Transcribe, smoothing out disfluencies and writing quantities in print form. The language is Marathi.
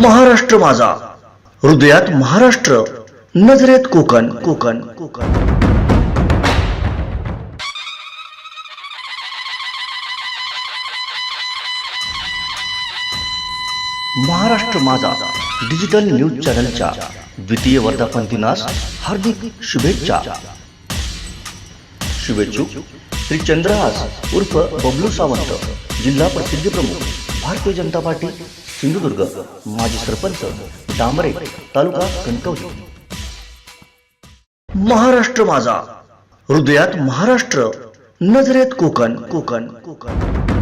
महाराष्ट्र माझा, हृदयात महाराष्ट्र, नजरेत कोकण कोकण कोकण। महाराष्ट्र माझा डिजिटल न्यूज चॅनलच्या द्वितीय वर्धापन दिनास हार्दिक शुभेच्छा। शुभेच्छुक श्री चंद्रहास उर्फ बबलू सावंत, जिल्हा प्रसिद्धी प्रमुख, भारतीय जनता पार्टी सिंधुदुर्ग, माजी सरपंच डांबरे, तालुका कणकवली। महाराष्ट्र माझा, हृदयात महाराष्ट्र, नजरेत कोकण कोकण कोकण।